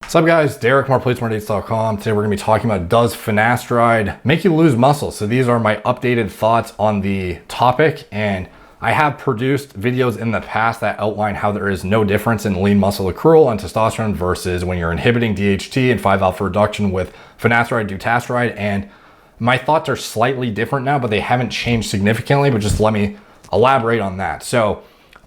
What's up guys, Derek, moreplates.com. Today we're gonna be talking about, does finasteride make you lose muscle? So these are my updated thoughts on the topic, and I have produced videos in the past that outline how there is no difference in lean muscle accrual and testosterone versus when you're inhibiting DHT and 5-alpha reduction with finasteride, dutasteride, and my thoughts are slightly different now, but they haven't changed significantly, but just let me elaborate on that. So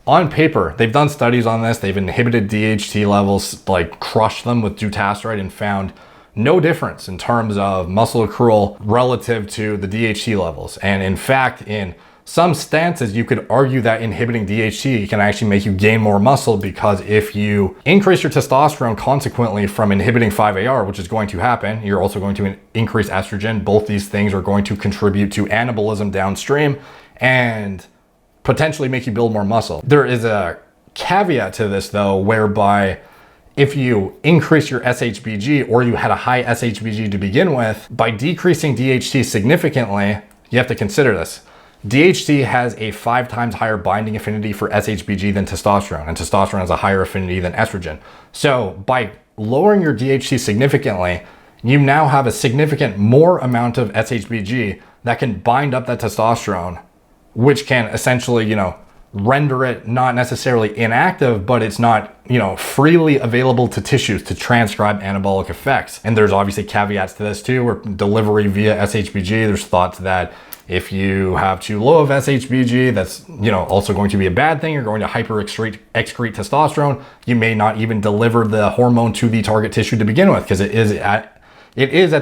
on paper, they've done studies on this. They've inhibited DHT levels, like crushed them with dutasteride, and found no difference in terms of muscle accrual relative to the DHT levels. And in fact, in some stances, you could argue that inhibiting DHT can actually make you gain more muscle, because if you increase your testosterone consequently from inhibiting 5-AR, which is going to happen, you're also going to increase estrogen. Both these things are going to contribute to anabolism downstream and potentially make you build more muscle. There is a caveat to this though, whereby if you increase your SHBG, or you had a high SHBG to begin with, by decreasing DHT significantly, you have to consider this. DHT has a 5 times higher binding affinity for SHBG than testosterone, and testosterone has a higher affinity than estrogen. So by lowering your DHT significantly, you now have a significant more amount of SHBG that can bind up that testosterone, which can essentially, render it not necessarily inactive, but it's not, freely available to tissues to transcribe anabolic effects. And there's obviously caveats to this too, where delivery via SHBG, there's thoughts that if you have too low of SHBG, that's, also going to be a bad thing. You're going to excrete testosterone. You may not even deliver the hormone to the target tissue to begin with, because it is at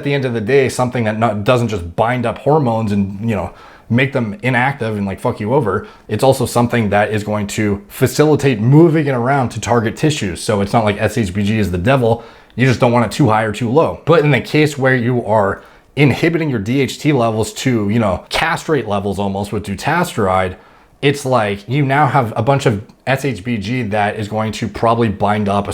the end of the day something that doesn't just bind up hormones and, make them inactive and like fuck you over. It's also something that is going to facilitate moving it around to target tissues. So it's not like SHBG is the devil. You just don't want it too high or too low. But in the case where you are inhibiting your DHT levels to, castrate levels almost with dutasteride, it's like you now have a bunch of SHBG that is going to probably bind up a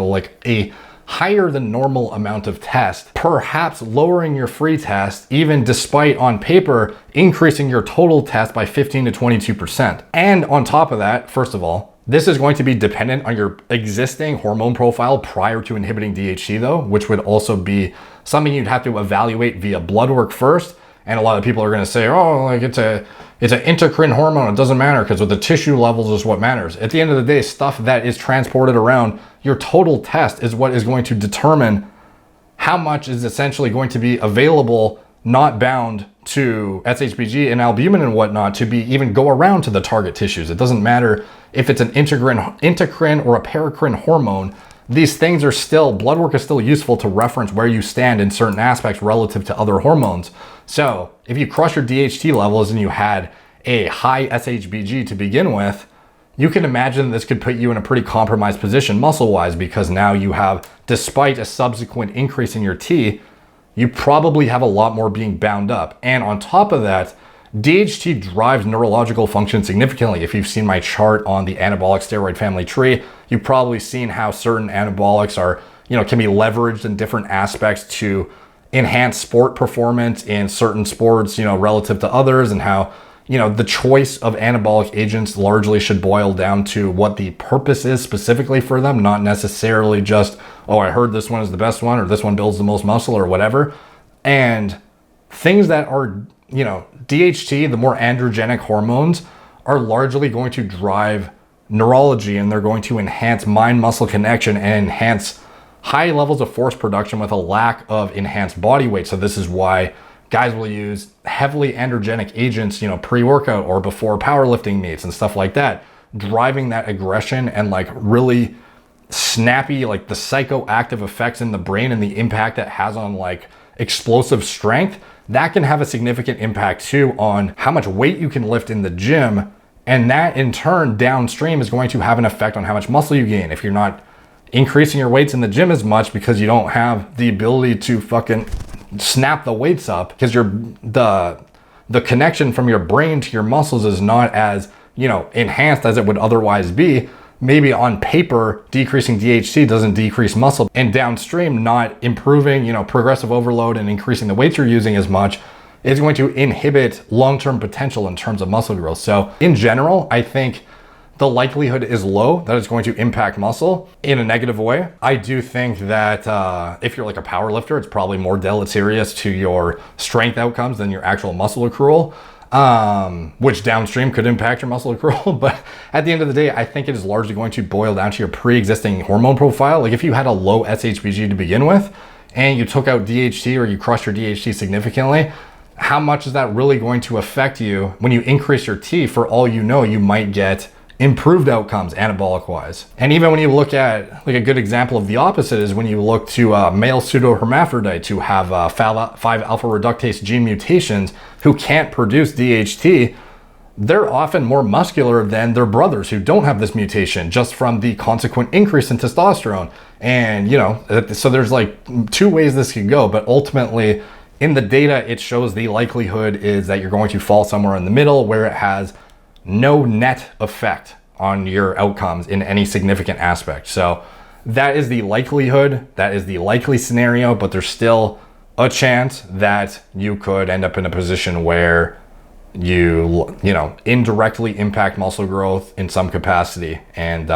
like a higher than normal amount of test, perhaps lowering your free test, even despite on paper increasing your total test by 15 to 22%. And on top of that, first of all, this is going to be dependent on your existing hormone profile prior to inhibiting DHT though, which would also be something you'd have to evaluate via blood work first. And a lot of people are going to say, oh, like it's an endocrine hormone, it doesn't matter, because with the tissue levels is what matters. At the end of the day, stuff that is transported around your total test is what is going to determine how much is essentially going to be available, not bound to SHBG and albumin and whatnot, to be even go around to the target tissues. It doesn't matter if it's an endocrine or a paracrine hormone. These things are still, blood work is still useful to reference where you stand in certain aspects relative to other hormones. So if you crush your DHT levels and you had a high SHBG to begin with, you can imagine this could put you in a pretty compromised position muscle-wise, because now you have, despite a subsequent increase in your T, you probably have a lot more being bound up. And on top of that, DHT drives neurological function significantly. If you've seen my chart on the anabolic steroid family tree, you've probably seen how certain anabolics are, can be leveraged in different aspects to enhance sport performance in certain sports, relative to others, and how, the choice of anabolic agents largely should boil down to what the purpose is specifically for them, not necessarily just, oh, I heard this one is the best one, or this one builds the most muscle, or whatever. And things that are, DHT, the more androgenic hormones, are largely going to drive neurology, and they're going to enhance mind-muscle connection and enhance high levels of force production with a lack of enhanced body weight. So this is why guys will use heavily androgenic agents, pre-workout or before powerlifting meets and stuff like that, driving that aggression and like really snappy, like the psychoactive effects in the brain and the impact that has on like explosive strength. That can have a significant impact too on how much weight you can lift in the gym. And that in turn downstream is going to have an effect on how much muscle you gain. If you're not increasing your weights in the gym as much because you don't have the ability to fucking snap the weights up, because the connection from your brain to your muscles is not as, enhanced as it would otherwise be. Maybe on paper, decreasing DHT doesn't decrease muscle, and downstream not improving, progressive overload and increasing the weights you're using as much is going to inhibit long-term potential in terms of muscle growth. So in general, I think the likelihood is low that it's going to impact muscle in a negative way. I do think that if you're like a power lifter, it's probably more deleterious to your strength outcomes than your actual muscle accrual, which downstream could impact your muscle accrual. But at the end of the day, I think it is largely going to boil down to your pre-existing hormone profile. Like if you had a low SHBG to begin with and you took out DHT or you crushed your DHT significantly, how much is that really going to affect you when you increase your T? For all you know, you might get improved outcomes anabolic wise. And even when you look at, like, a good example of the opposite is when you look to male pseudohermaphrodites who have 5-alpha reductase gene mutations who can't produce DHT, they're often more muscular than their brothers who don't have this mutation, just from the consequent increase in testosterone. And so there's like two ways this could go, but ultimately in the data, it shows the likelihood is that you're going to fall somewhere in the middle where it has no net effect on your outcomes in any significant aspect. So that is the likelihood, that is the likely scenario, but there's still a chance that you could end up in a position where you indirectly impact muscle growth in some capacity. And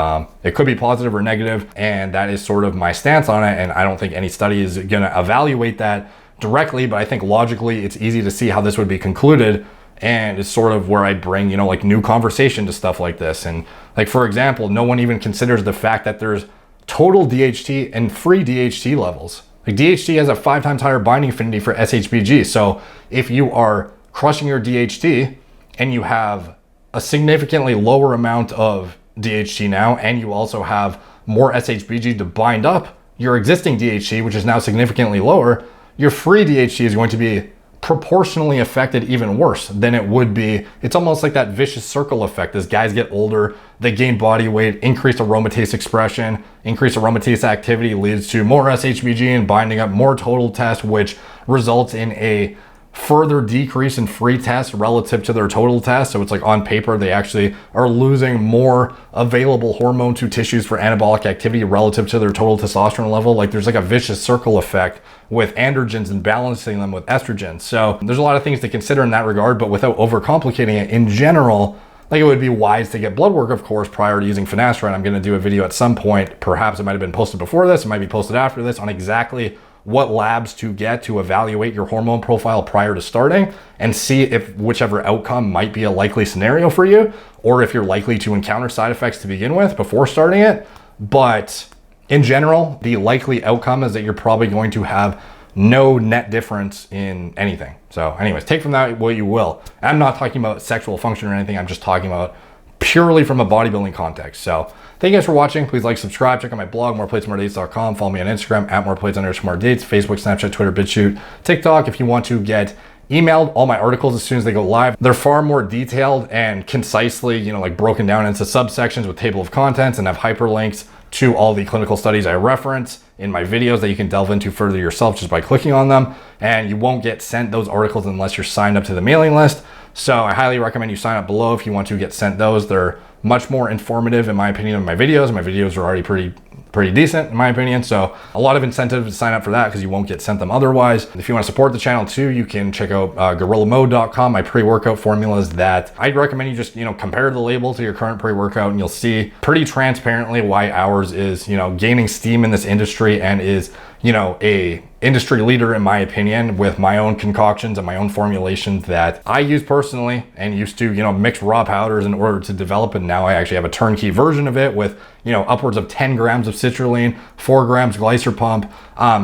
it could be positive or negative, and that is sort of my stance on it. And I don't think any study is gonna evaluate that directly, but I think logically it's easy to see how this would be concluded. And it's sort of where I bring, like new conversation to stuff like this. And like, for example, no one even considers the fact that there's total DHT and free DHT levels. Like DHT has a 5 times higher binding affinity for SHBG. So if you are crushing your DHT and you have a significantly lower amount of DHT now, and you also have more SHBG to bind up your existing DHT, which is now significantly lower, your free DHT is going to be proportionally affected even worse than it would be. It's almost like that vicious circle effect. As guys get older, they gain body weight, increased aromatase expression, increased aromatase activity leads to more SHBG and binding up more total test, which results in a further decrease in free test relative to their total test. So it's like on paper, they actually are losing more available hormone to tissues for anabolic activity relative to their total testosterone level. Like there's like a vicious circle effect with androgens and balancing them with estrogens. So there's a lot of things to consider in that regard, but without overcomplicating it, in general, like it would be wise to get blood work, of course, prior to using finasteride. I'm going to do a video at some point. Perhaps it might have been posted before this, it might be posted after this, on exactly what labs to get to evaluate your hormone profile prior to starting, and see if whichever outcome might be a likely scenario for you, or if you're likely to encounter side effects to begin with before starting it. But in general, the likely outcome is that you're probably going to have no net difference in anything. So anyways, take from that what you will. I'm not talking about sexual function or anything. I'm just talking about purely from a bodybuilding context. So thank you guys for watching. Please like, subscribe, check out my blog, moreplatesmoredates.com. Follow me on Instagram at moreplates_dates, Facebook, Snapchat, Twitter, BitChute, TikTok. If you want to get emailed all my articles as soon as they go live, they're far more detailed and concisely, like broken down into subsections with table of contents, and have hyperlinks to all the clinical studies I reference in my videos that you can delve into further yourself just by clicking on them. And you won't get sent those articles unless you're signed up to the mailing list. So I highly recommend you sign up below if you want to get sent those. They're much more informative, in my opinion, than my videos. My videos are already pretty decent, in my opinion. So a lot of incentive to sign up for that, because you won't get sent them otherwise. If you want to support the channel too, you can check out GorillaMode.com, my pre-workout formulas that I'd recommend you just, compare the label to your current pre-workout, and you'll see pretty transparently why ours is, gaining steam in this industry and is, a industry leader, in my opinion, with my own concoctions and my own formulations that I use personally, and used to, mix raw powders in order to develop it. Now I actually have a turnkey version of it with, upwards of 10 grams of citrulline, 4 grams glycer pump,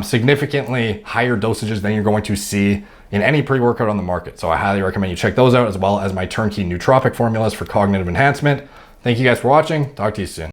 significantly higher dosages than you're going to see in any pre-workout on the market. So I highly recommend you check those out, as well as my turnkey nootropic formulas for cognitive enhancement. Thank you guys for watching. Talk to you soon.